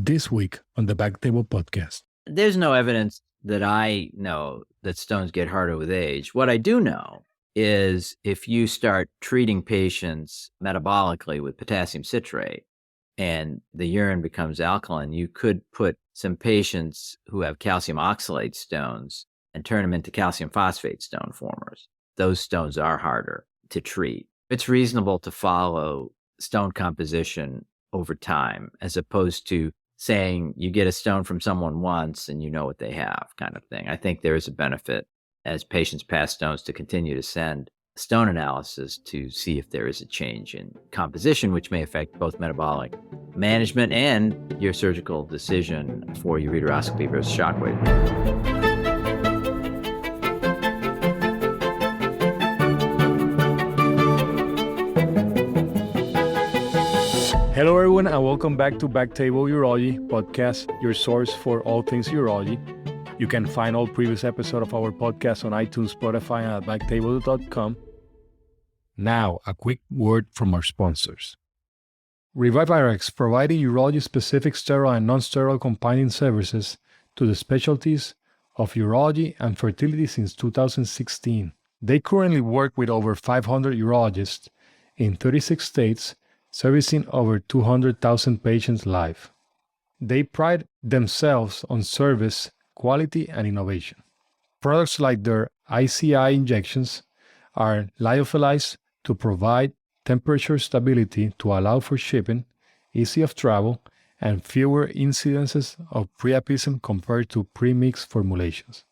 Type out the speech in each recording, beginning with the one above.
this week on the BackTable podcast. There's no evidence that I know that stones get harder with age. What I do know is if you start treating patients metabolically with potassium citrate and the urine becomes alkaline, you could put some patients who have calcium oxalate stones and turn them into calcium phosphate stone formers. Those stones are harder to treat. It's reasonable to follow stone composition over time as opposed to saying you get a stone from someone once and you know what they have kind of thing. I think there is a benefit as patients pass stones to continue to send stone analysis to see if there is a change in composition, which may affect both metabolic management and your surgical decision for ureteroscopy versus shockwave. Hello everyone and welcome back to BackTable Urology podcast, your source for all things urology. You can find all previous episodes of our podcast on iTunes, Spotify, and at backtable.com. Now, a quick word from our sponsors. ReviveRX, providing urology-specific sterile and non-sterile combining services to the specialties of urology and fertility since 2016. They currently work with over 500 urologists in 36 states, servicing over 200,000 patients live. They pride themselves on service, quality, and innovation. Products like their ICI injections are lyophilized to provide temperature stability to allow for shipping, easy of travel, and fewer incidences of priapism compared to pre-mixed formulations.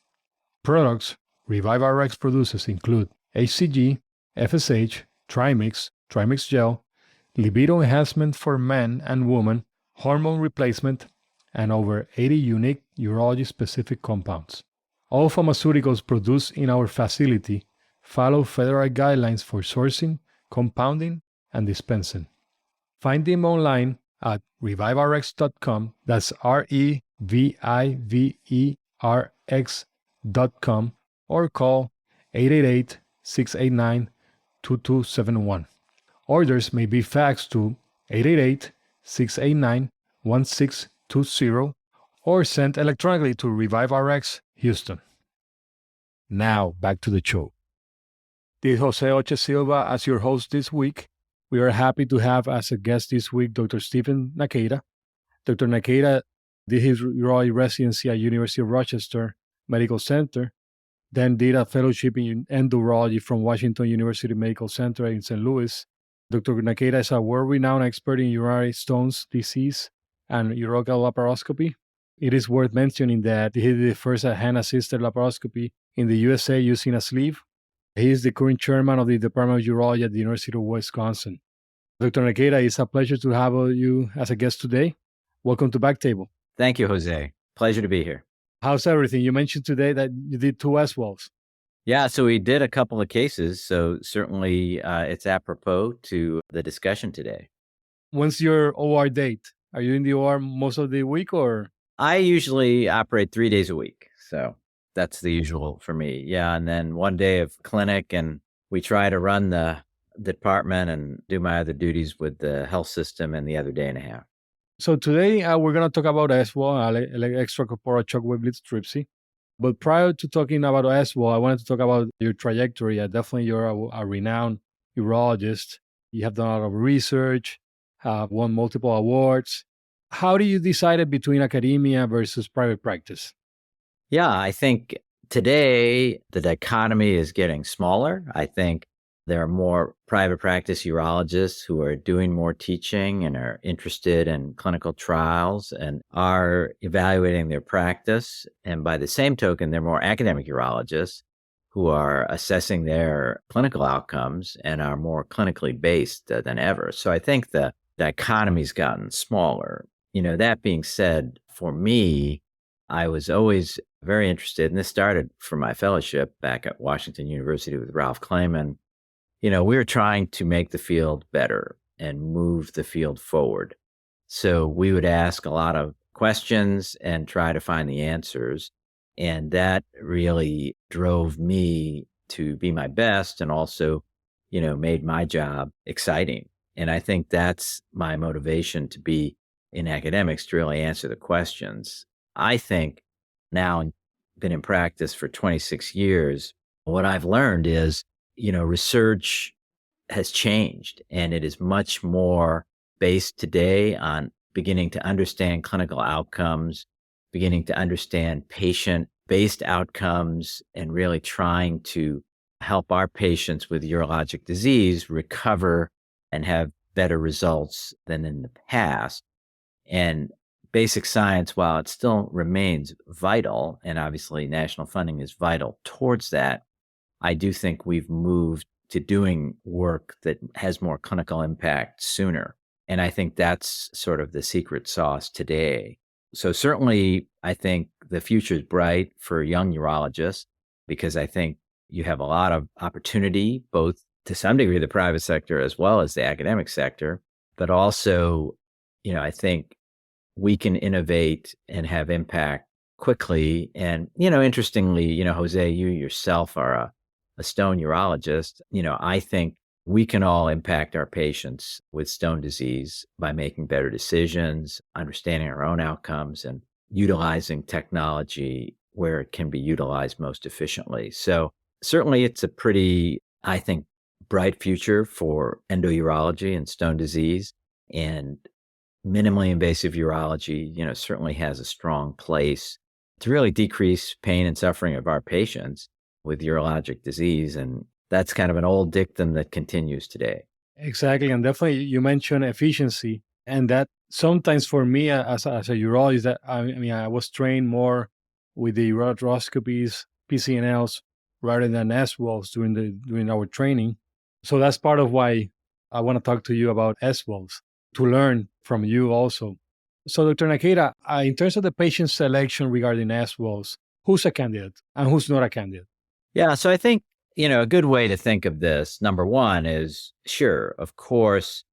Products ReviveRX produces include HCG, FSH, Trimix, Trimix Gel, libido enhancement for men and women, hormone replacement, and over 80 unique urology-specific compounds. All pharmaceuticals produced in our facility follow federal guidelines for sourcing, compounding, and dispensing. Find them online at reviverx.com, that's ReviveRX.com, or call 888-689-2271. Orders may be faxed to 888-689-1620 or sent electronically to ReviveRX Houston. Now, back to the show. This is Jose Oche Silva as your host this week. We are happy to have as a guest this week Dr. Silva Nakada. Dr. Nakada did his urology residency at University of Rochester Medical Center, then did a fellowship in endourology from Washington University Medical Center in St. Louis. Dr. Nakada is a world-renowned expert in urinary stones disease and urological laparoscopy. It is worth mentioning that he did the first hand-assisted laparoscopy in the USA using a sleeve. He is the current chairman of the Department of Urology at the University of Wisconsin. Dr. Nakada, it's a pleasure to have you as a guest today. Welcome to BackTable. Thank you, Jose. Pleasure to be here. How's everything? You mentioned today that you did 2 ESWLs. Yeah, so we did a couple of cases, so certainly it's apropos to the discussion today. When's your OR date? Are you in the OR most of the week or? I usually operate 3 days a week, so that's the usual for me. Yeah, and then 1 day of clinic, and we try to run the department and do my other duties with the health system and the other day and a half. So today we're going to talk about ESWL, extracorporeal shockwave lithotripsy. But prior to talking about ESWL, I wanted to talk about your trajectory. Definitely, you're a renowned urologist. You have done a lot of research, have won multiple awards. How do you decide between academia versus private practice? Yeah, I think today the dichotomy is getting smaller. I think there are more private practice urologists who are doing more teaching and are interested in clinical trials and are evaluating their practice. And by the same token, there are more academic urologists who are assessing their clinical outcomes and are more clinically based than ever. So I think the dichotomy's gotten smaller. That being said, for me, I was always very interested, and this started from my fellowship back at Washington University with Ralph Klayman. We were trying to make the field better and move the field forward. So we would ask a lot of questions and try to find the answers. And that really drove me to be my best and also, made my job exciting. And I think that's my motivation to be in academics to really answer the questions. I think now, been in practice for 26 years, what I've learned is, research has changed, and it is much more based today on beginning to understand clinical outcomes, beginning to understand patient-based outcomes, and really trying to help our patients with urologic disease recover and have better results than in the past. And basic science, while it still remains vital, and obviously national funding is vital towards that, I do think we've moved to doing work that has more clinical impact sooner. And I think that's sort of the secret sauce today. So certainly, I think the future is bright for young urologists, because I think you have a lot of opportunity, both to some degree, the private sector as well as the academic sector. But also, I think we can innovate and have impact quickly. And, interestingly, Jose, you yourself are a stone urologist. I think we can all impact our patients with stone disease by making better decisions, understanding our own outcomes, and utilizing technology where it can be utilized most efficiently. So certainly it's a pretty, I think, bright future for endourology and stone disease. And minimally invasive urology, certainly has a strong place to really decrease pain and suffering of our patients with urologic disease. And that's kind of an old dictum that continues today. Exactly. And definitely you mentioned efficiency. And that sometimes for me as a urologist, that I was trained more with the ureteroscopies, PCNLs, rather than ESWLs during our training. So that's part of why I want to talk to you about ESWLs, to learn from you also. So Dr. Nakada, in terms of the patient selection regarding ESWLs, who's a candidate and who's not a candidate? Yeah, so I think, a good way to think of this, number one, is sure, of course,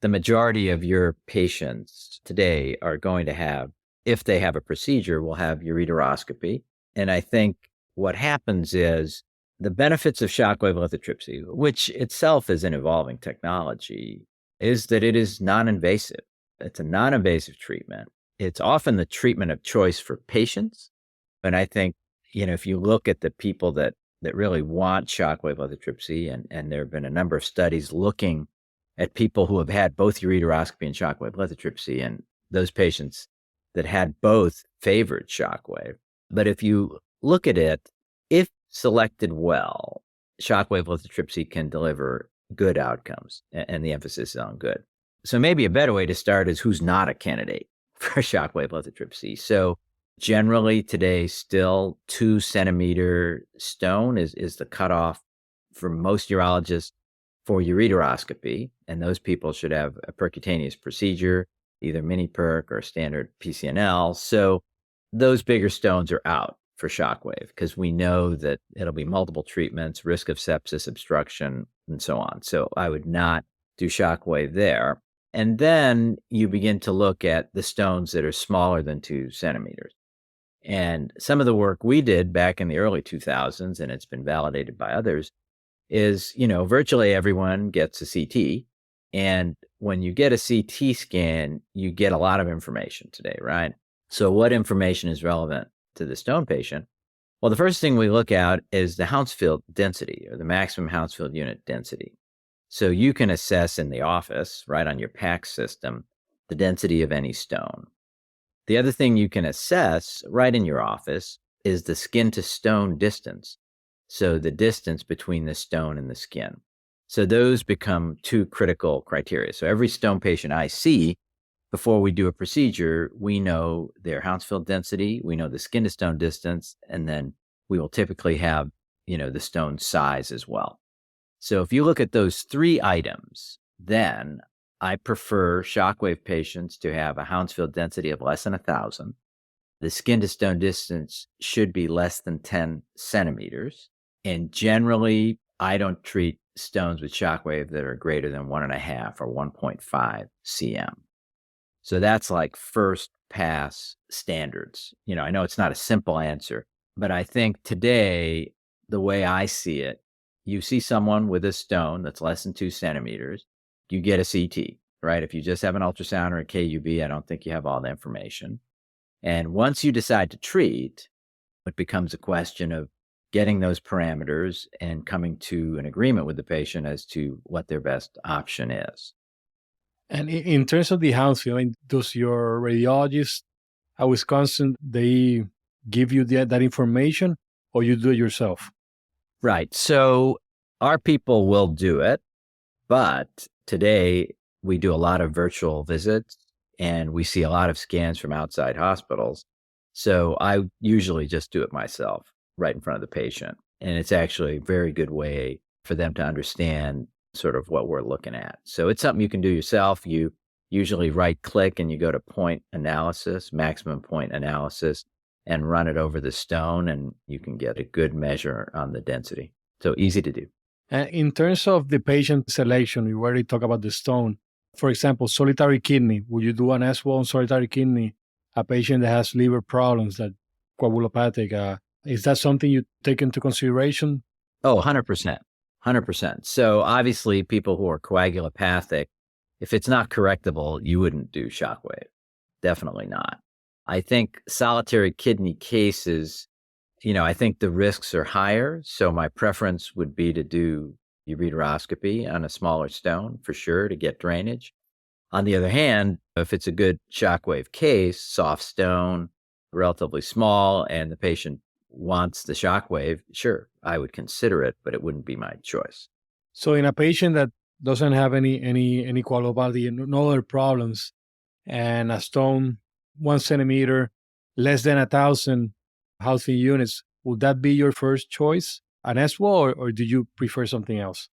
the majority of your patients today are going to have, if they have a procedure, will have ureteroscopy. And I think what happens is the benefits of shockwave lithotripsy, which itself is an evolving technology, is that it is non-invasive. It's a non-invasive treatment. It's often the treatment of choice for patients. And I think, if you look at the people that really want shockwave lithotripsy, and there have been a number of studies looking at people who have had both ureteroscopy and shockwave lithotripsy, and those patients that had both favored shockwave. But if you look at it, if selected well, shockwave lithotripsy can deliver good outcomes, and the emphasis is on good. So maybe a better way to start is who's not a candidate for shockwave lithotripsy. So generally today, still 2-centimeter stone is the cutoff for most urologists for ureteroscopy, and those people should have a percutaneous procedure, either mini perc or standard PCNL. So those bigger stones are out for shockwave, because we know that it'll be multiple treatments, risk of sepsis, obstruction, and so on. So I would not do shockwave there. And then you begin to look at the stones that are smaller than 2 centimeters. And some of the work we did back in the early 2000s, and it's been validated by others, is, virtually everyone gets a CT. And when you get a CT scan, you get a lot of information today, right? So what information is relevant to the stone patient? Well, the first thing we look at is the Houndsfield density, or the maximum Houndsfield unit density. So you can assess in the office, right on your PACS system, the density of any stone. The other thing you can assess right in your office is the skin to stone distance. So the distance between the stone and the skin. So those become two critical criteria. So every stone patient I see, before we do a procedure, we know their Houndsfield density, we know the skin to stone distance, and then we will typically have, the stone size as well. So if you look at those three items, then I prefer shockwave patients to have a Houndsfield density of less than 1,000. The skin to stone distance should be less than 10 centimeters. And generally, I don't treat stones with shockwave that are greater than 1.5 or 1.5 cm. So that's like first pass standards. I know it's not a simple answer, but I think today, the way I see it, you see someone with a stone that's less than 2 centimeters, you get a CT, right? If you just have an ultrasound or a KUB, I don't think you have all the information. And once you decide to treat, it becomes a question of getting those parameters and coming to an agreement with the patient as to what their best option is. And in terms of the Houndsfield, does your radiologist at Wisconsin, they give you that information or you do it yourself? Right. So our people will do it, but today we do a lot of virtual visits and we see a lot of scans from outside hospitals. So I usually just do it myself right in front of the patient. And it's actually a very good way for them to understand sort of what we're looking at. So it's something you can do yourself. You usually right click and you go to point analysis, maximum point analysis, and run it over the stone, and you can get a good measure on the density. So easy to do. And in terms of the patient selection, we already talked about the stone. For example, solitary kidney. Would you do an ESWL on solitary kidney? A patient that has liver problems, that coagulopathic, is that something you take into consideration? Oh, 100%. 100%. So obviously people who are coagulopathic, if it's not correctable, you wouldn't do shockwave. Definitely not. I think solitary kidney cases, I think the risks are higher. So my preference would be to do ureteroscopy on a smaller stone for sure to get drainage. On the other hand, if it's a good shockwave case, soft stone, relatively small, and the patient wants the shockwave, sure, I would consider it, but it wouldn't be my choice. So in a patient that doesn't have any coagulopathy and no other problems, and a stone 1 centimeter, less than 1,000 healthy units, would that be your first choice, an ESWL, or do you prefer something else?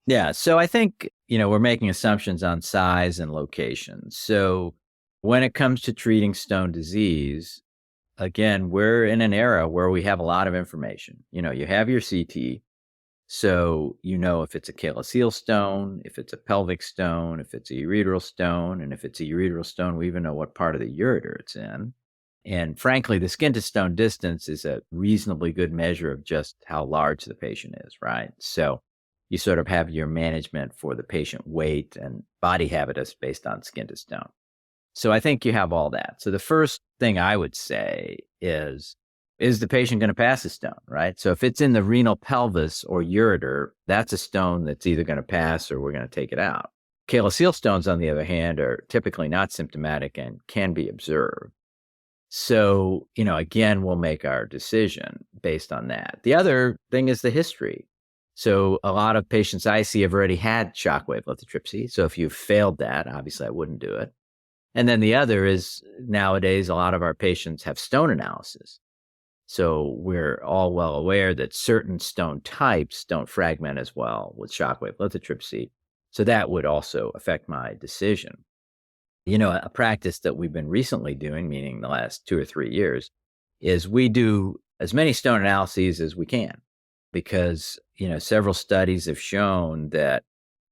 Yeah, so I think, we're making assumptions on size and location. So when it comes to treating stone disease, again, we're in an era where we have a lot of information. You have your CT, so if it's a calyceal stone, if it's a pelvic stone, if it's a ureteral stone, and if it's a ureteral stone, we even know what part of the ureter it's in. And frankly, the skin to stone distance is a reasonably good measure of just how large the patient is, right? So you sort of have your management for the patient weight and body habitus based on skin to stone. So I think you have all that. So the first thing I would say is the patient going to pass a stone, right? So if it's in the renal pelvis or ureter, that's a stone that's either going to pass or we're going to take it out. Calyceal stones, on the other hand, are typically not symptomatic and can be observed. So, again, we'll make our decision based on that. The other thing is the history. So a lot of patients I see have already had shockwave lithotripsy. So if you've failed that, obviously I wouldn't do it. And then the other is nowadays, a lot of our patients have stone analysis. So we're all well aware that certain stone types don't fragment as well with shockwave lithotripsy. So that would also affect my decision. A practice that we've been recently doing, meaning the last 2 or 3 years, is we do as many stone analyses as we can because, several studies have shown that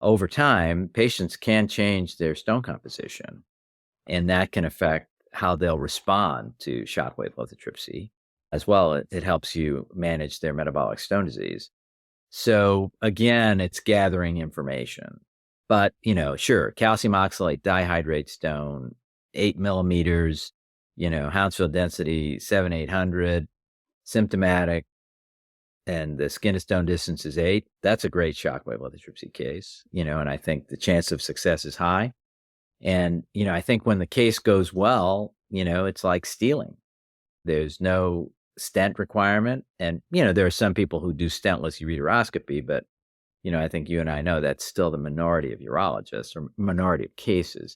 over time, patients can change their stone composition, and that can affect how they'll respond to shockwave lithotripsy. As well, it helps you manage their metabolic stone disease. So again, it's gathering information. But, sure, calcium oxalate dihydrate stone, 8 millimeters, Houndsfield density, 700-800, symptomatic, and the skin to stone distance is 8. That's a great shockwave lithotripsy case, and I think the chance of success is high. And, I think when the case goes well, it's like stealing. There's no stent requirement. And, there are some people who do stentless ureteroscopy, but, I think you and I know that's still the minority of urologists or minority of cases.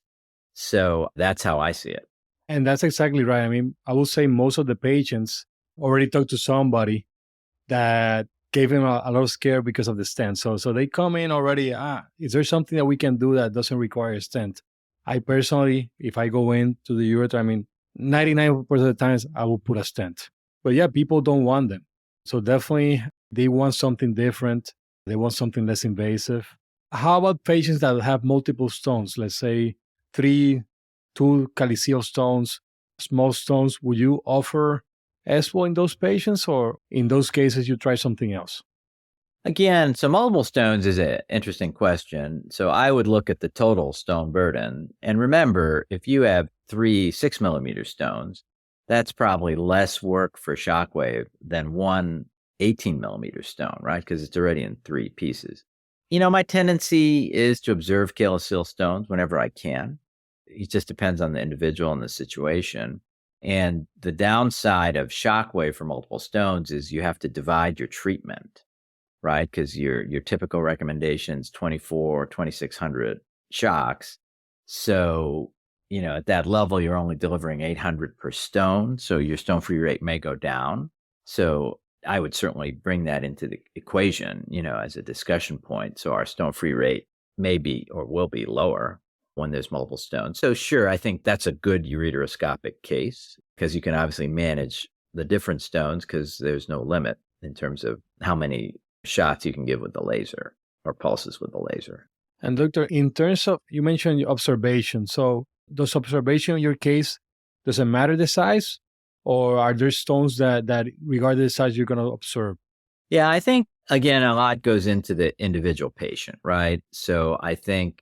So that's how I see it. And that's exactly right. I mean, I will say most of the patients already talked to somebody that gave him a lot of scare because of the stent. So they come in already, is there something that we can do that doesn't require a stent? I personally, if I go into the ureter, 99% of the times I will put a stent. But yeah, people don't want them. So definitely they want something different. They want something less invasive. How about patients that have multiple stones? Let's say 2 calyceal stones, small stones. Would you offer ESWL in those patients, or in those cases you try something else? Again, so multiple stones is an interesting question. So I would look at the total stone burden. And remember, if you have 3 6-millimeter stones, that's probably less work for shockwave than one 18-millimeter stone, right? Because it's already in 3 pieces. My tendency is to observe calyceal stones whenever I can. It just depends on the individual and the situation. And the downside of shockwave for multiple stones is you have to divide your treatment, right? Because your typical recommendations 2,600 shocks. So, at that level, you're only delivering 800 per stone. So your stone free rate may go down. So I would certainly bring that into the equation, as a discussion point. So our stone free rate may be or will be lower when there's multiple stones. So sure, I think that's a good ureteroscopic case because you can obviously manage the different stones because there's no limit in terms of how many shots you can give with the laser or pulses with the laser. And doctor, in terms of, you mentioned your observation. So does observation in your case, does it matter the size? Or are there stones that regardless of size, you're going to observe? Yeah, I think, again, a lot goes into the individual patient, right? So I think,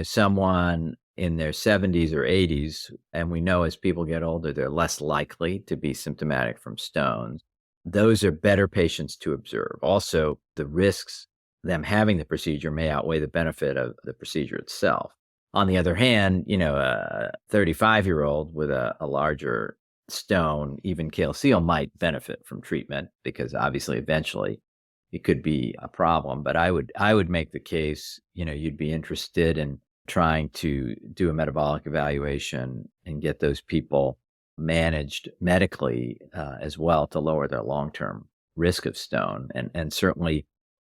someone in their 70s or 80s, and we know as people get older, they're less likely to be symptomatic from stones. Those are better patients to observe. Also, the risks them having the procedure may outweigh the benefit of the procedure itself. On the other hand, a 35-year-old with a larger stone, even calyceal, might benefit from treatment because obviously eventually it could be a problem. But I would make the case, you'd be interested in trying to do a metabolic evaluation and get those people managed medically as well to lower their long-term risk of stone. And certainly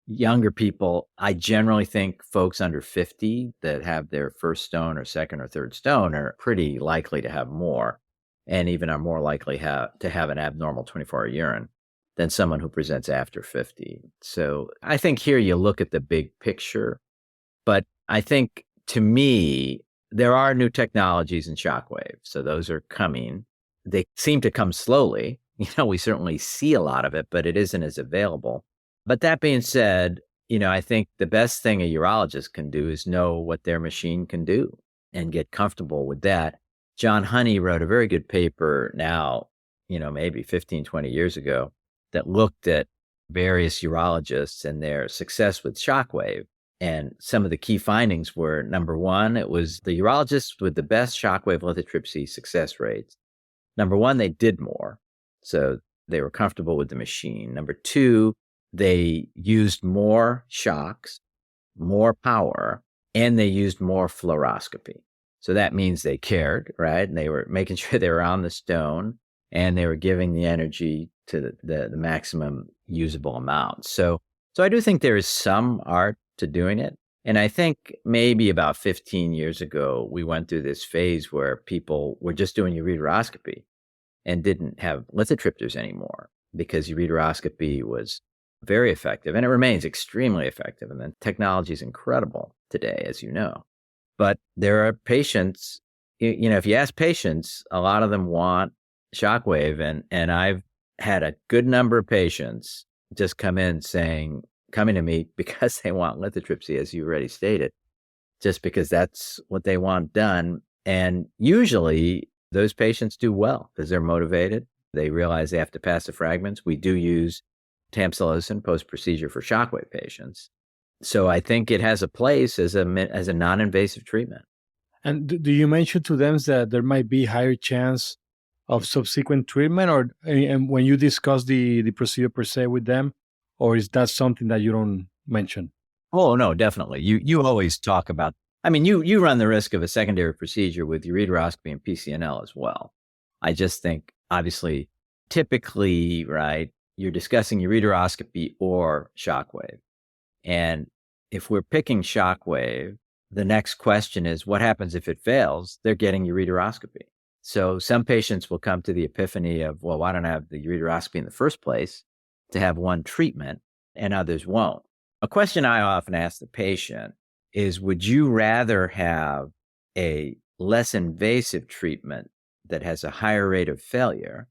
younger people, I generally think folks under 50 that have their first stone or second or third stone are pretty likely to have more, and even are more likely to have an abnormal 24-hour urine than someone who presents after 50. So I think here you look at the big picture, but I think to me, there are new technologies in shockwave. So those are coming. They seem to come slowly. We certainly see a lot of it, but it isn't as available. But that being said, I think the best thing a urologist can do is know what their machine can do and get comfortable with that. John Honey wrote a very good paper now, maybe 15, 20 years ago, that looked at various urologists and their success with shockwave. And some of the key findings were, number one, it was the urologists with the best shockwave lithotripsy success rates. Number one, they did more. So they were comfortable with the machine. Number two, they used more shocks, more power, and they used more fluoroscopy. So that means they cared, right? And they were making sure they were on the stone and they were giving the energy to the maximum usable amount. So I do think there is some art to doing it. And I think maybe about 15 years ago, we went through this phase where people were just doing ureteroscopy and didn't have lithotripters anymore because ureteroscopy was very effective, and it remains extremely effective. And the technology is incredible today, as you know. But there are patients, if you ask patients, a lot of them want shockwave. And I've had a good number of patients just coming to me because they want lithotripsy, as you already stated, just because that's what they want done. And usually those patients do well because they're motivated. They realize they have to pass the fragments. We do use tamsulosin post-procedure for shockwave patients. So I think it has a place as a non-invasive treatment. And do you mention to them that there might be higher chance of subsequent treatment, or and when you discuss the procedure per se with them, or is that something that you don't mention? Oh, no, definitely. You always talk about, you run the risk of a secondary procedure with ureteroscopy and PCNL as well. I just think, obviously, typically, right, you're discussing ureteroscopy or shockwave. And if we're picking shockwave, the next question is, what happens if it fails? They're getting ureteroscopy. So some patients will come to the epiphany of, well, why don't I have the ureteroscopy in the first place to have one treatment, and others won't. A question I often ask the patient is, would you rather have a less invasive treatment that has a higher rate of failure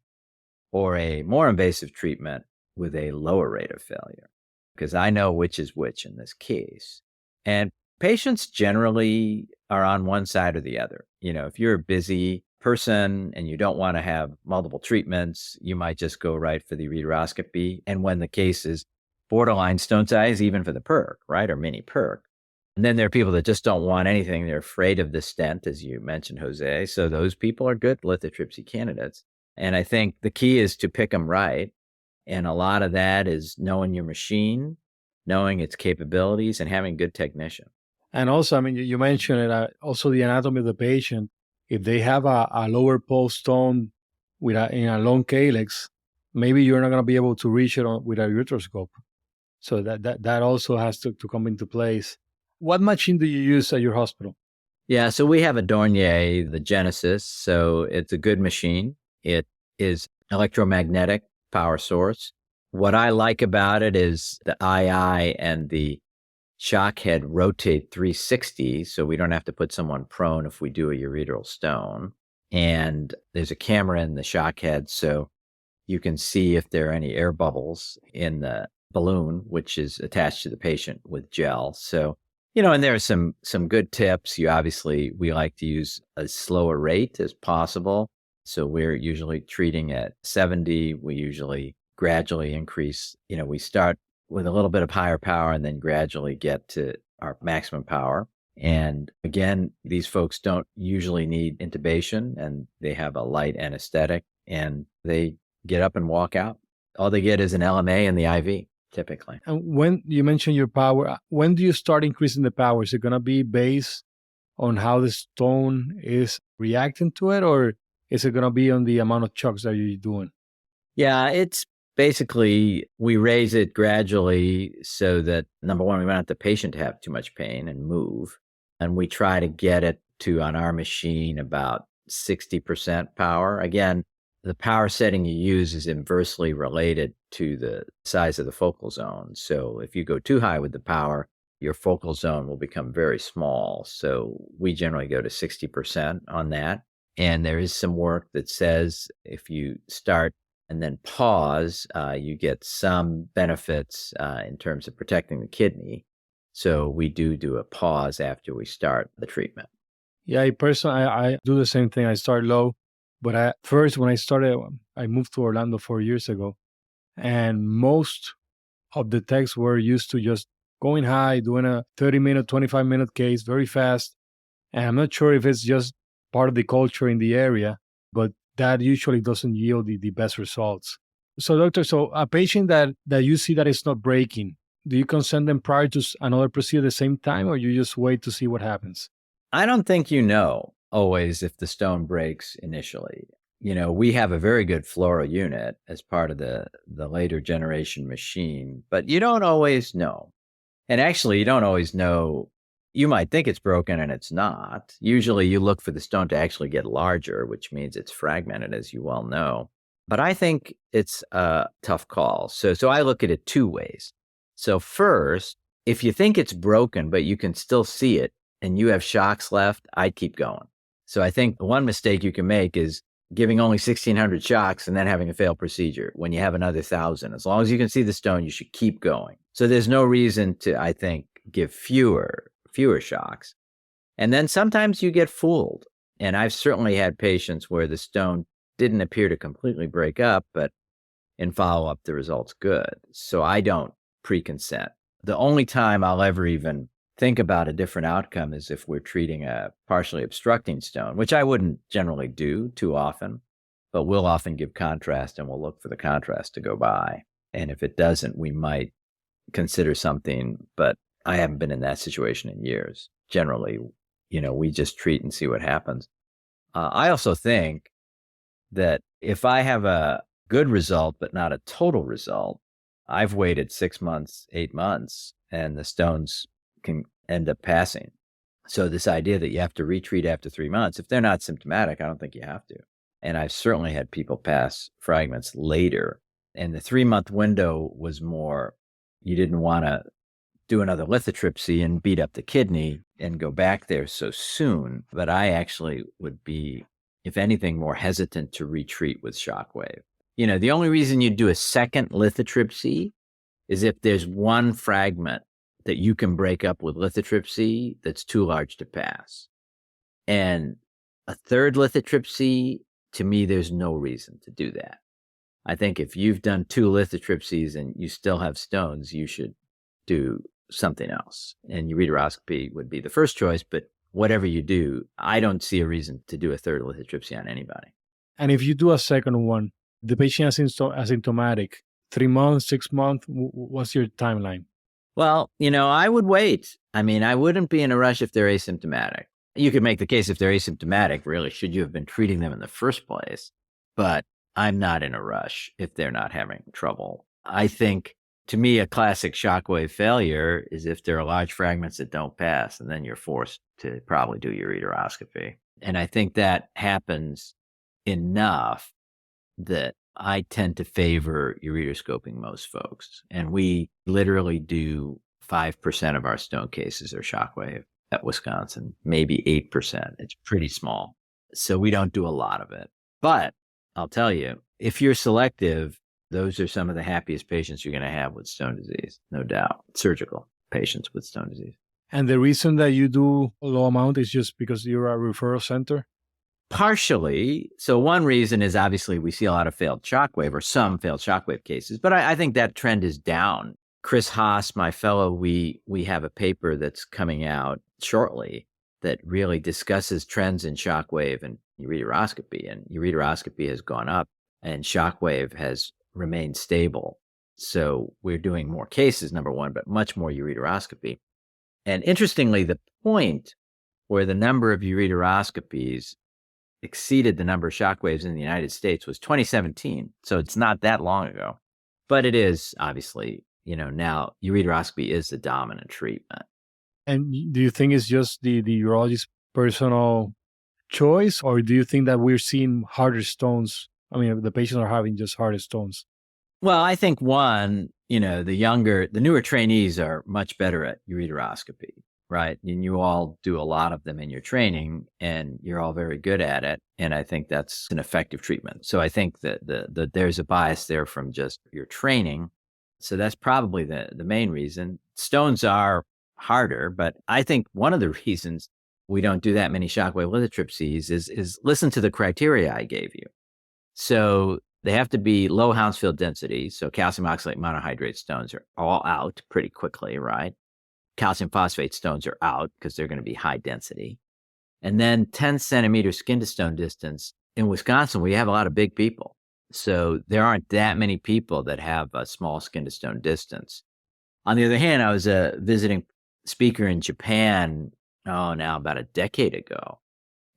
or a more invasive treatment with a lower rate of failure? because I know which is which in this case. And patients generally are on one side or the other. If you're a busy person and you don't want to have multiple treatments, you might just go right for the ureteroscopy. And when the case is borderline stone size, even for the perk, right, or mini perk. And then there are people that just don't want anything. They're afraid of the stent, as you mentioned, Jose. So those people are good lithotripsy candidates. And I think the key is to pick them right. And a lot of that is knowing your machine, knowing its capabilities, and having good technician. And also, I mean, you mentioned it, also the anatomy of the patient. If they have a lower pole stone in a long calyx, maybe you're not going to be able to reach it with a ureteroscope. So that also has to come into place. What machine do you use at your hospital? Yeah, so we have a Dornier, the Genesis. So it's a good machine. It is electromagnetic power source. What I like about it is the II and the shock head rotate 360, so we don't have to put someone prone if we do a ureteral stone. And there's a camera in the shock head, so you can see if there are any air bubbles in the balloon, which is attached to the patient with gel. So, and there are some good tips. We like to use a slower rate as possible. So we're usually treating at 70. We usually gradually increase. We start with a little bit of higher power and then gradually get to our maximum power. And again, these folks don't usually need intubation, and they have a light anesthetic, and they get up and walk out. All they get is an LMA and the IV, typically. And when you mentioned your power, when do you start increasing the power? Is it going to be based on how the stone is reacting to it, or is it going to be on the amount of chucks that you're doing? Yeah, it's basically, we raise it gradually so that, number one, we don't want the patient to have too much pain and move. And we try to get it to, on our machine, about 60% power. Again, the power setting you use is inversely related to the size of the focal zone. So if you go too high with the power, your focal zone will become very small. So we generally go to 60% on that. And there is some work that says if you start and then pause, you get some benefits in terms of protecting the kidney. So we do a pause after we start the treatment. Yeah, personally, I do the same thing. I start low, but first when I started, I moved to Orlando 4 years ago, and most of the techs were used to just going high, doing a 30-minute, 25-minute case very fast. And I'm not sure if it's just part of the culture in the area, but that usually doesn't yield the best results. So, doctor, a patient that you see that is not breaking, do you consent them prior to another procedure at the same time, or you just wait to see what happens? I don't think always if the stone breaks initially. We have a very good fluoro unit as part of the later generation machine, but you don't always know. And actually, you don't always know. You might think it's broken and it's not. Usually you look for the stone to actually get larger, which means it's fragmented, as you well know. But I think it's a tough call. So I look at it two ways. So first, if you think it's broken, but you can still see it and you have shocks left, I'd keep going. So I think one mistake you can make is giving only 1,600 shocks and then having a failed procedure when you have another 1,000. As long as you can see the stone, you should keep going. So there's no reason to, I think, give fewer shocks. And then sometimes you get fooled. And I've certainly had patients where the stone didn't appear to completely break up, but in follow-up, the result's good. So I don't pre-consent. The only time I'll ever even think about a different outcome is if we're treating a partially obstructing stone, which I wouldn't generally do too often, but we'll often give contrast and we'll look for the contrast to go by. And if it doesn't, we might consider something, but I haven't been in that situation in years. Generally, we just treat and see what happens. I also think that if I have a good result, but not a total result, I've waited 6 months, 8 months, and the stones can end up passing. So this idea that you have to retreat after 3 months, if they're not symptomatic, I don't think you have to. And I've certainly had people pass fragments later. And the 3-month window was more, you didn't want to do another lithotripsy and beat up the kidney and go back there so soon. But I actually would be, if anything, more hesitant to retreat with shockwave. The only reason you do a second lithotripsy is if there's one fragment that you can break up with lithotripsy that's too large to pass. And a third lithotripsy, to me, there's no reason to do that. I think if you've done 2 lithotripsies and you still have stones, you should do something else. And ureteroscopy would be the first choice, but whatever you do, I don't see a reason to do a third lithotripsy on anybody. And if you do a second one, the patient is asymptomatic, 3 months, 6 months, what's your timeline? Well, I would wait. I mean, I wouldn't be in a rush if they're asymptomatic. You could make the case if they're asymptomatic, really, should you have been treating them in the first place? But I'm not in a rush if they're not having trouble. I think, to me, a classic shockwave failure is if there are large fragments that don't pass, and then you're forced to probably do ureteroscopy. And I think that happens enough that I tend to favor ureteroscoping most folks. And we literally do 5% of our stone cases are shockwave at Wisconsin, maybe 8%. It's pretty small. So we don't do a lot of it. But I'll tell you, if you're selective, those are some of the happiest patients you're going to have with stone disease, no doubt. Surgical patients with stone disease. And the reason that you do a low amount is just because you're a referral center? Partially. So one reason is obviously we see a lot of failed shockwave or some failed shockwave cases, but I think that trend is down. Chris Haas, my fellow, we have a paper that's coming out shortly that really discusses trends in shockwave and ureteroscopy. And ureteroscopy has gone up and shockwave has remained stable. So we're doing more cases, number one, but much more ureteroscopy. And interestingly, the point where the number of ureteroscopies exceeded the number of shockwaves in the United States was 2017. So it's not that long ago. But it is, obviously, now ureteroscopy is the dominant treatment. And do you think it's just the urologist's personal choice, or do you think that we're seeing harder stones? I mean, the patients are having just harder stones. Well, I think one, the newer trainees are much better at ureteroscopy, right? And you all do a lot of them in your training and you're all very good at it. And I think that's an effective treatment. So I think that there's a bias there from just your training. So that's probably the main reason. Stones are harder, but I think one of the reasons we don't do that many shockwave lithotripsies is listen to the criteria I gave you. So they have to be low Houndsfield density. So calcium oxalate monohydrate stones are all out pretty quickly, right? Calcium phosphate stones are out because they're going to be high density. And then 10 centimeter skin to stone distance. In Wisconsin, we have a lot of big people. So there aren't that many people that have a small skin to stone distance. On the other hand, I was a visiting speaker in Japan, now about a decade ago.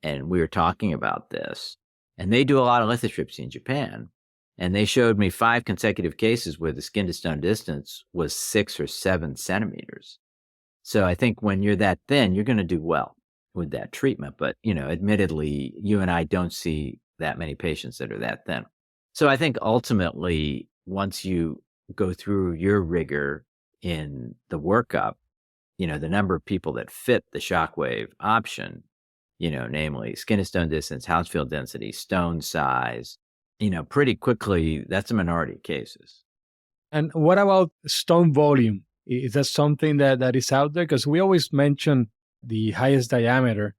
And we were talking about this. And they do a lot of lithotripsy in Japan. And they showed me 5 consecutive cases where the skin to stone distance was 6 or 7 centimeters. So I think when you're that thin, you're going to do well with that treatment. But, admittedly, you and I don't see that many patients that are that thin. So I think ultimately, once you go through your rigor in the workup, the number of people that fit the shockwave option, namely skin to stone distance, Houndsfield density, stone size, pretty quickly, that's a minority of cases. And what about stone volume? Is that something that is out there? Because we always mention the highest diameter,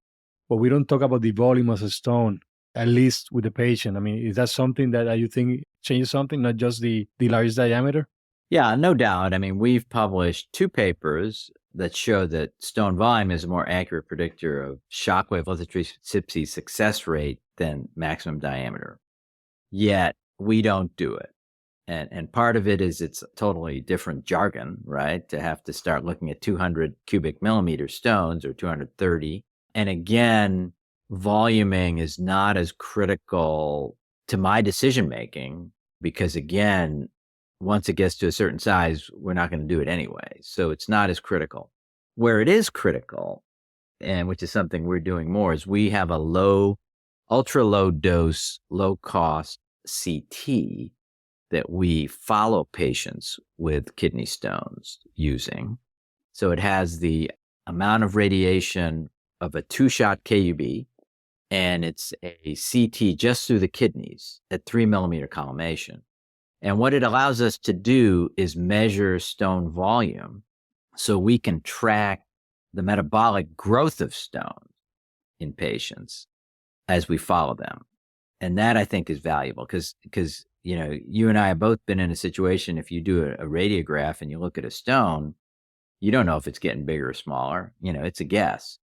but we don't talk about the volume of a stone, at least with the patient. I mean, is that something that you think changes something, not just the largest diameter? Yeah, no doubt. I mean, we've published 2 papers that show that stone volume is a more accurate predictor of shockwave lithotripsy success rate than maximum diameter. Yet we don't do it. And part of it is it's totally different jargon, right? To have to start looking at 200 cubic millimeter stones or 230. And again, voluming is not as critical to my decision making because again, once it gets to a certain size, we're not going to do it anyway. So it's not as critical. Where it is critical, and which is something we're doing more, is we have a ultra low dose, low cost CT that we follow patients with kidney stones using. So it has the amount of radiation of a 2-shot KUB, and it's a CT just through the kidneys at 3 millimeter collimation. And what it allows us to do is measure stone volume so we can track the metabolic growth of stones in patients as we follow them. And that I think is valuable because, you and I have both been in a situation, if you do a radiograph and you look at a stone, you don't know if it's getting bigger or smaller. It's a guess.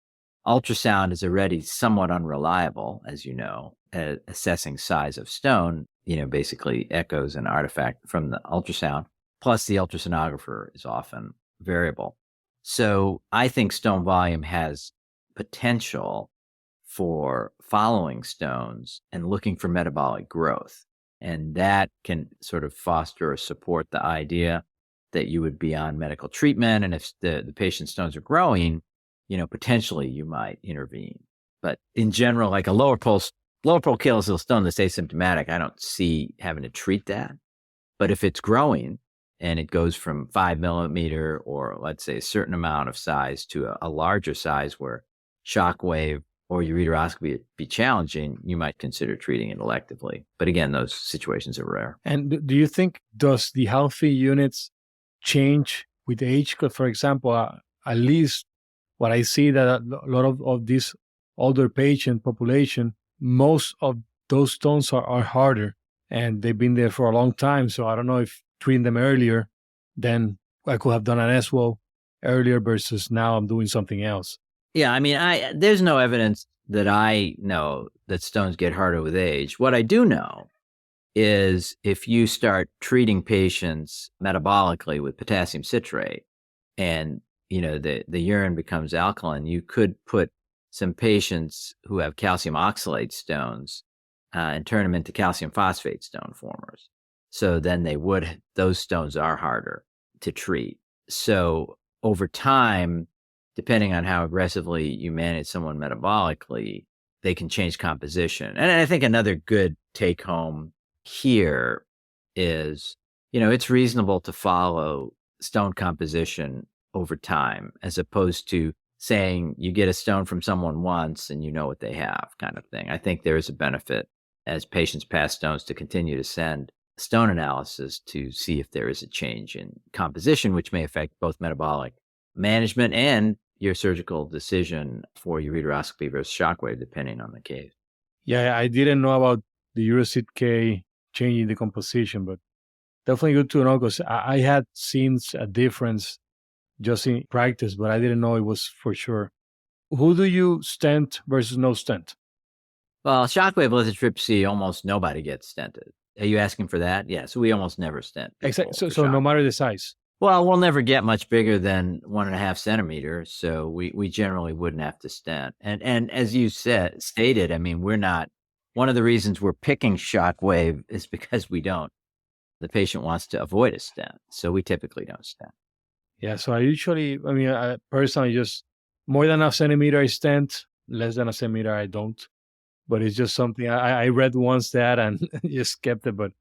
Ultrasound is already somewhat unreliable, as you know, at assessing size of stone, basically echoes an artifact from the ultrasound. Plus the ultrasonographer is often variable. So I think stone volume has potential for following stones and looking for metabolic growth. And that can sort of foster or support the idea that you would be on medical treatment. And if the patient's stones are growing, potentially you might intervene. But in general, like a lower pole calyceal stone that's asymptomatic, I don't see having to treat that. But if it's growing and it goes from 5 millimeter or let's say a certain amount of size to a larger size where shockwave or ureteroscopy would be challenging, you might consider treating it electively. But again, those situations are rare. And do you think, does the healthy units change with age? Because, for example, at least what I see that a lot of this older patient population, most of those stones are harder and they've been there for a long time. So I don't know if treating them earlier, then I could have done an ESWL earlier versus now I'm doing something else. Yeah, I mean, there's no evidence that I know that stones get harder with age. What I do know is if you start treating patients metabolically with potassium citrate and the urine becomes alkaline, you could put some patients who have calcium oxalate stones and turn them into calcium phosphate stone formers. So then those stones are harder to treat. So over time, depending on how aggressively you manage someone metabolically, they can change composition. And I think another good take home here is, it's reasonable to follow stone composition over time, as opposed to saying you get a stone from someone once and you know what they have kind of thing. I think there is a benefit as patients pass stones to continue to send stone analysis to see if there is a change in composition, which may affect both metabolic management and your surgical decision for ureteroscopy versus shockwave, depending on the case. Yeah, I didn't know about the Urosit K changing the composition, but definitely good to know because I had seen a difference just in practice, but I didn't know it was for sure. Who do you stent versus no stent? Well, shockwave lithotripsy, almost nobody gets stented. Are you asking for that? Yeah, so we almost never stent. Exactly. So no matter the size. Well, we'll never get much bigger than 1.5 centimeters, so we generally wouldn't have to stent. And as you stated, I mean, we're not. One of the reasons we're picking shockwave is because the patient wants to avoid a stent, so we typically don't stent. Yeah, so I personally just more than a centimeter I stent, less than a centimeter I don't. But it's just something I read once that and just kept it. But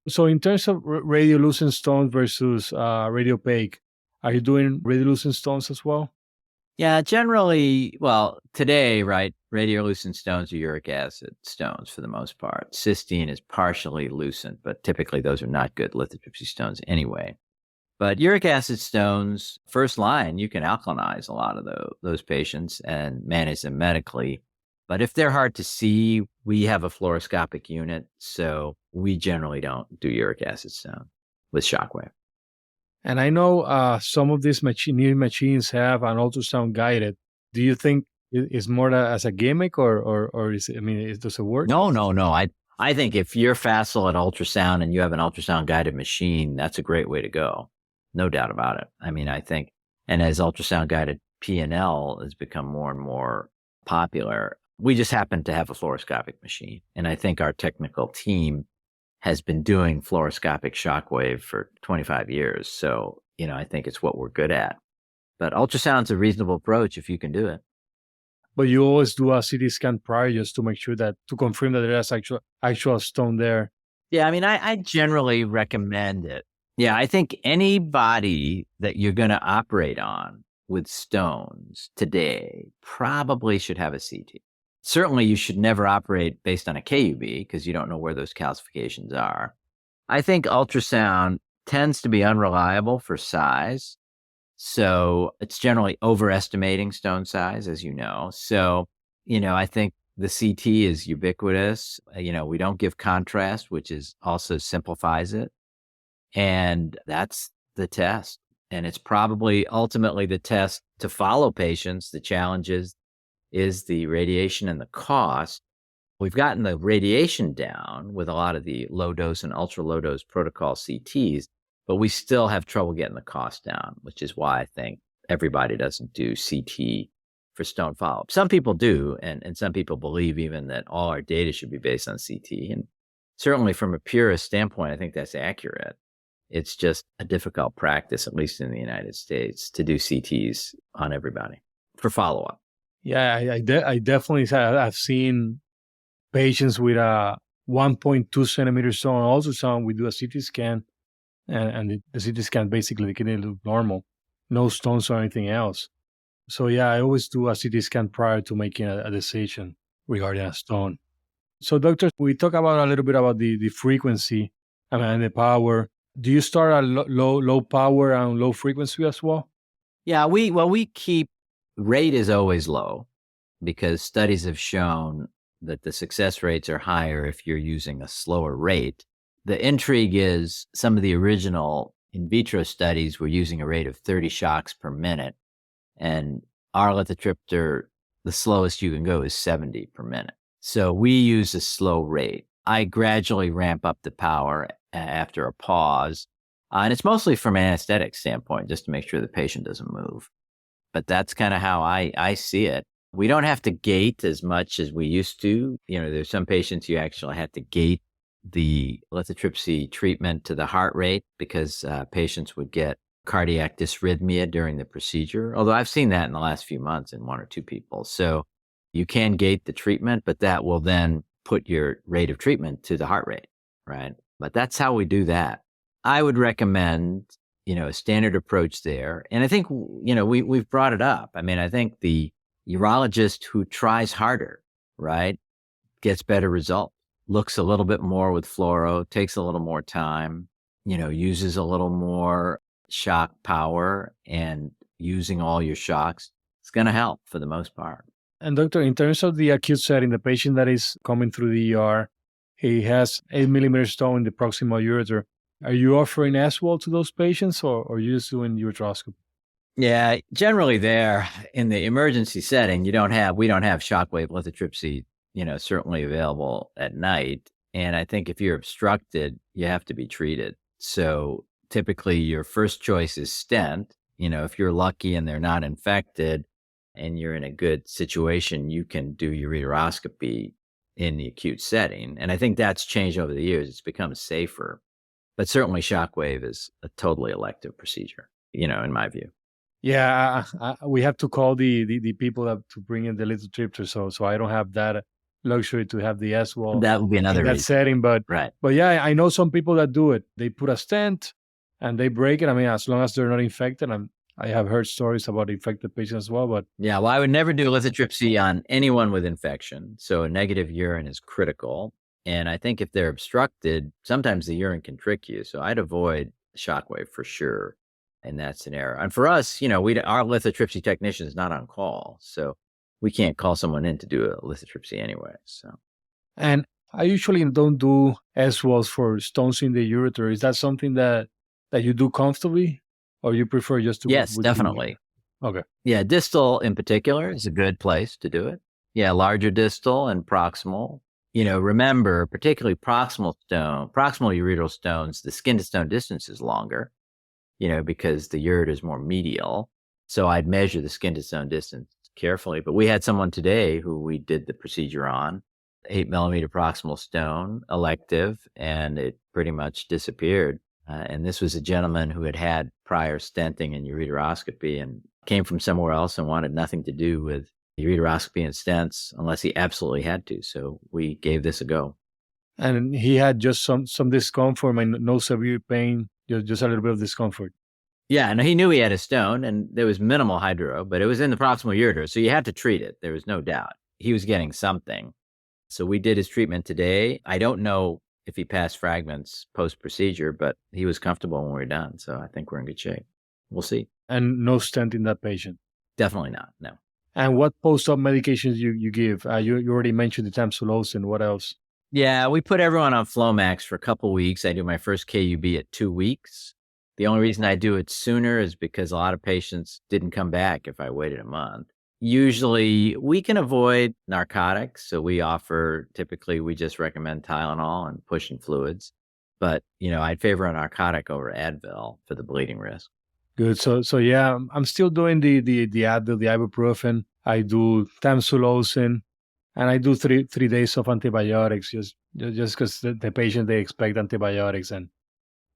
so in terms of radiolucent stones versus radiopaque, are you doing radiolucent stones as well? Yeah, generally, well, today, right, radiolucent stones are uric acid stones for the most part. Cysteine is partially lucent, but typically those are not good lithotripsy stones anyway. But uric acid stones, first line, you can alkalinize a lot of those patients and manage them medically. But if they're hard to see, we have a fluoroscopic unit, so we generally don't do uric acid stone with shockwave. And I know some of these new machines have an ultrasound guided. Do you think it's more as a gimmick or is it, does it work? No. I think if you're facile at ultrasound and you have an ultrasound guided machine, that's a great way to go. No doubt about it. I mean, I think, and as ultrasound guided PCNL has become more and more popular, we just happen to have a fluoroscopic machine. And I think our technical team has been doing fluoroscopic shockwave for 25 years. So, I think it's what we're good at. But ultrasound's a reasonable approach if you can do it. But you always do a CT scan prior just to make sure to confirm that there's actual stone there. Yeah, I mean, I generally recommend it. Yeah, I think anybody that you're going to operate on with stones today probably should have a CT. Certainly, you should never operate based on a KUB because you don't know where those calcifications are. I think ultrasound tends to be unreliable for size. So it's generally overestimating stone size, as you know. So, I think the CT is ubiquitous. We don't give contrast, which is also simplifies it. And that's the test. And it's probably ultimately the test to follow patients. The challenge is the radiation and the cost. We've gotten the radiation down with a lot of the low dose and ultra low dose protocol CTs, but we still have trouble getting the cost down, which is why I think everybody doesn't do CT for stone follow-up. Some people do, and some people believe even that all our data should be based on CT. And certainly from a purist standpoint, I think that's accurate. It's just a difficult practice, at least in the United States, to do CTs on everybody for follow-up. Yeah, I definitely I've seen patients with a 1.2 centimeter stone ultrasound. We do a CT scan, and the CT scan basically the kidney look normal, no stones or anything else. So yeah, I always do a CT scan prior to making a decision regarding a stone. So doctor, we talk about a little bit about the frequency, and the power. Do you start at low power and low frequency as well? Yeah, we keep rate is always low because studies have shown that the success rates are higher if you're using a slower rate. The intrigue is some of the original in vitro studies were using a rate of 30 shocks per minute, and our lithotripsy, the slowest you can go is 70 per minute. So we use a slow rate. I gradually ramp up the power after a pause, and it's mostly from an anesthetic standpoint, just to make sure the patient doesn't move. But that's kind of how I see it. We don't have to gate as much as we used to. There's some patients you actually have to gate the lithotripsy treatment to the heart rate because patients would get cardiac dysrhythmia during the procedure. Although I've seen that in the last few months in one or two people. So you can gate the treatment, but that will then put your rate of treatment to the heart rate, right? But that's how we do that. I would recommend, a standard approach there. And I think, we've brought it up. I mean, I think the urologist who tries harder, right, gets better results, looks a little bit more with fluoro, takes a little more time, uses a little more shock power, and using all your shocks, it's going to help for the most part. And doctor, in terms of the acute setting, the patient that is coming through the ER, he has 8 millimeter stone in the proximal ureter. Are you offering ESWL to those patients, or are you just doing ureteroscopy? Yeah, generally there in the emergency setting, we don't have shockwave lithotripsy, certainly available at night. And I think if you're obstructed, you have to be treated. So typically your first choice is stent. If you're lucky and they're not infected and you're in a good situation, you can do ureteroscopy in the acute setting. And I think that's changed over the years. It's become safer. But certainly shockwave is a totally elective procedure, in my view. Yeah, we have to call the people to bring in the lithotripsy, so I don't have that luxury to have the ESWL. That would be another in that reason. setting, but right. But yeah, I know some people that do it. They put a stent and they break it. I mean, as long as they're not infected. And I have heard stories about infected patients as well. But yeah, well, I would never do lithotripsy on anyone with infection. So a negative urine is critical. And I think if they're obstructed, sometimes the urine can trick you. So I'd avoid shockwave for sure in that scenario. And for us, our lithotripsy technician is not on call. So we can't call someone in to do a lithotripsy anyway. So, and I usually don't do ESWLs for stones in the ureter. Is that something that you do comfortably, or you prefer just to? Yes, definitely. Okay. Yeah, distal in particular is a good place to do it. Yeah, larger distal and proximal. Remember, particularly proximal ureteral stones, the skin to stone distance is longer, because the ureter is more medial. So I'd measure the skin to stone distance carefully. But we had someone today who we did the procedure on, 8 millimeter proximal stone, elective, and it pretty much disappeared. And this was a gentleman who had had prior stenting and ureteroscopy and came from somewhere else and wanted nothing to do with ureteroscopy and stents unless he absolutely had to. So we gave this a go. And he had just some discomfort and no severe pain, just a little bit of discomfort. Yeah, and he knew he had a stone and there was minimal hydro, but it was in the proximal ureter. So you had to treat it. There was no doubt. He was getting something. So we did his treatment today. I don't know if he passed fragments post-procedure, but he was comfortable when we were done. So I think we're in good shape. We'll see. And no stent in that patient? Definitely not, no. And what post-op medications you give? You already mentioned the tamsulosin. What else? Yeah, we put everyone on Flomax for a couple weeks. I do my first KUB at 2 weeks. The only reason I do it sooner is because a lot of patients didn't come back if I waited a month. Usually we can avoid narcotics. So typically we just recommend Tylenol and pushing fluids. But, I'd favor a narcotic over Advil for the bleeding risk. Good. So yeah, I'm still doing the Advil, the ibuprofen. I do tamsulosin, and I do three days of antibiotics just because the patient, they expect antibiotics. And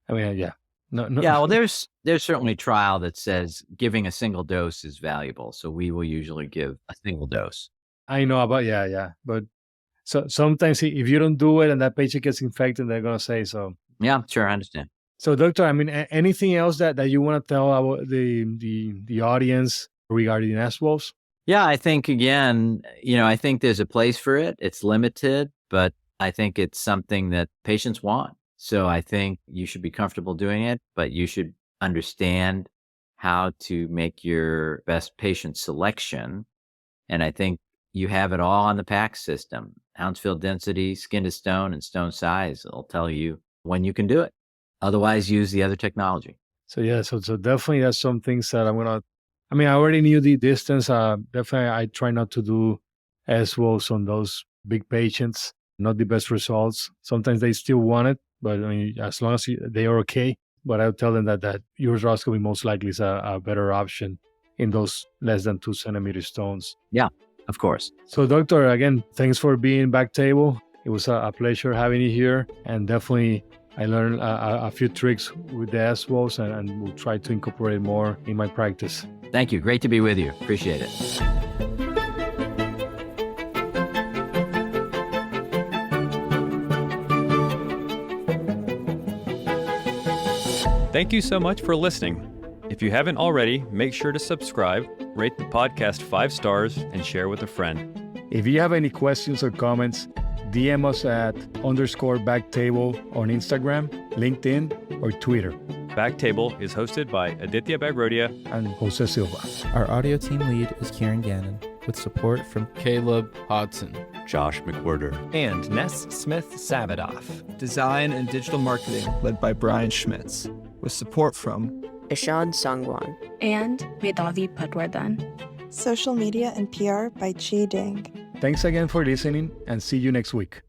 I mean, yeah. No. Yeah, well, there's certainly a trial that says giving a single dose is valuable. So we will usually give a single dose. I know about, yeah. But so sometimes if you don't do it and that patient gets infected, they're going to say so. Yeah, sure. I understand. So doctor, I mean, anything else that you want to tell about the audience regarding ESWLs? Yeah, I think, again, I think there's a place for it. It's limited, but I think it's something that patients want. So I think you should be comfortable doing it, but you should understand how to make your best patient selection. And I think you have it all on the PACS system. Houndsfield density, skin to stone, and stone size will tell you when you can do it. Otherwise, use the other technology. So yeah, so definitely that's some things that I already knew the distance. Definitely I try not to do ESWLs on those big patients. Not the best results. Sometimes they still want it, but as long as they are okay. But I'll tell them that uroscopy most likely is a better option in those less than 2 centimeter stones. Yeah, of course. So doctor, again, thanks for being BackTable. It was a pleasure having you here, and definitely I learned a few tricks with the ESWLs, and will try to incorporate more in my practice. Thank you. Great to be with you. Appreciate it. Thank you so much for listening. If you haven't already, make sure to subscribe, rate the podcast 5 stars, and share with a friend. If you have any questions or comments, DM us at _BackTable on Instagram, LinkedIn, or Twitter. BackTable is hosted by Aditya Bagrodia and Jose Silva. Our audio team lead is Kieran Gannon, with support from Caleb Hodson, Josh McWhirter, and Ness Smith-Savadoff. Design and digital marketing led by Brian Schmitz, with support from Ishad Sangwan and Vedavi Patwardhan. Social media and PR by Chi Ding. Thanks again for listening, and see you next week.